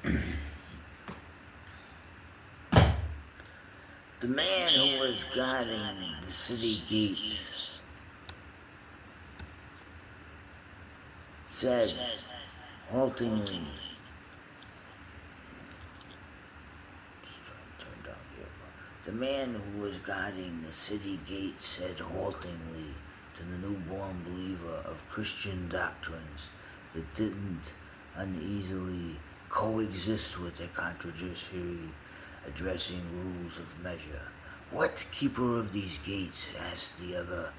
The man who was guarding the city gates said haltingly, the man who was guarding the city gates said haltingly to the newborn believer of Christian doctrines that didn't uneasily coexist with their contradictory addressing rules of measure. What keeper of these gates? Asked the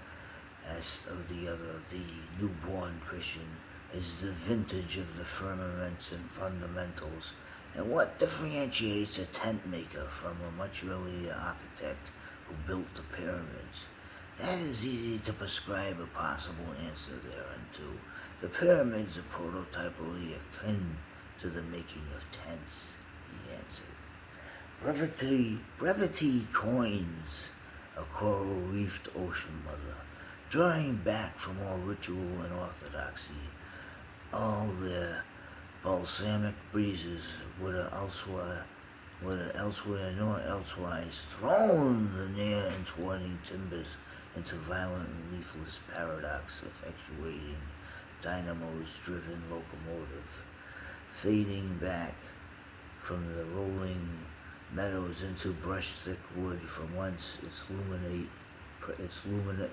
newborn Christian, is the vintage of the firmaments and fundamentals, and what differentiates a tent maker from a much earlier architect who built the pyramids? That is easy to prescribe a possible answer thereunto. The pyramids are prototypically akin to the making of tents, he answered. Brevity coins a coral-reefed ocean mother, drawing back from all ritual and orthodoxy. All their balsamic breezes would have elsewhere nor elsewise thrown the near entwining timbers into violent and leafless paradox, effectuating dynamos driven locomotive, fading back from the rolling meadows into brush-thick wood from whence its luminant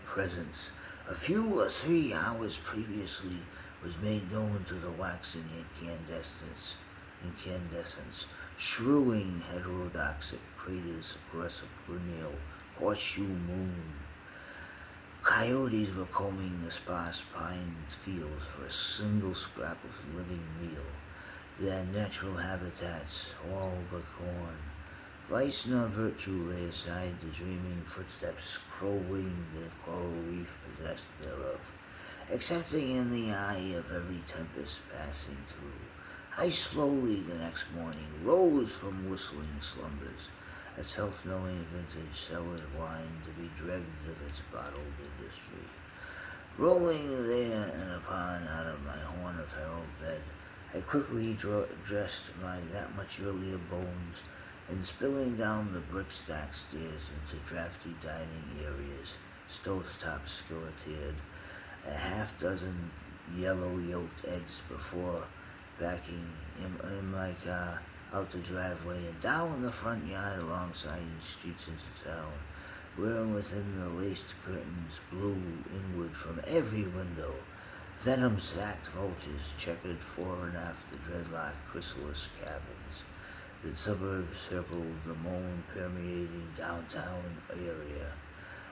presence a few or 3 hours previously was made known to the waxing incandescence, strewing heterodoxic craters across a perennial horseshoe moon. Coyotes were combing the sparse pine fields for a single scrap of living meal, their natural habitats all but gone. Vice nor virtue lay aside the dreaming footsteps crow-winged and coral reef possessed thereof, excepting in the eye of every tempest passing through. I slowly the next morning rose from whistling slumbers, a self-knowing vintage cellared wine to be dregged of its bottled industry. Rolling there and upon out of my horn of herald bed, I quickly dressed my that much earlier bones, and spilling down the brick-stacked stairs into drafty dining areas, stovetop skilletered, a half-dozen yellow-yolked eggs before backing in my car out the driveway and down the front yard alongside the streets into town, where within the laced curtains blew inward from every window venom-sacked vultures checkered fore and aft the dreadlocked chrysalis cabins. The suburbs circled the moan permeating downtown area,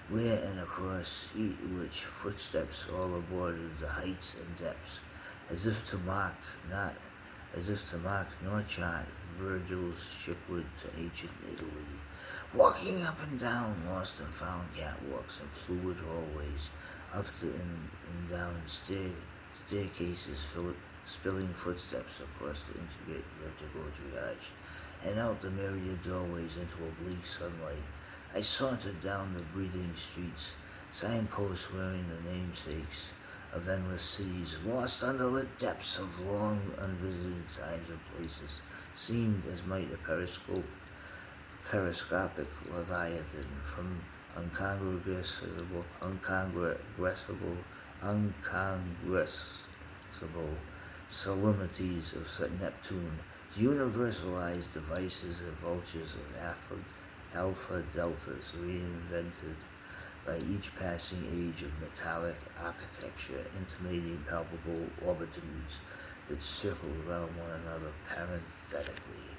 where and across which footsteps all aborted the heights and depths, as if to mock nor chant Virgil's shipward to ancient Italy. Walking up and down lost and found catwalks and fluid hallways, up and down staircases, spilling footsteps across the intricate vertical triage, and out the myriad doorways into oblique sunlight. I sauntered down the breathing streets, signposts wearing the namesakes of endless cities, lost under the depths of long unvisited times and places, seemed as might a periscopic leviathan from uncongressible solemnities of Neptune, to universalized devices of vultures of alpha deltas reinvented by each passing age of metallic architecture, intimating palpable orbitudes that circled around one another parenthetically.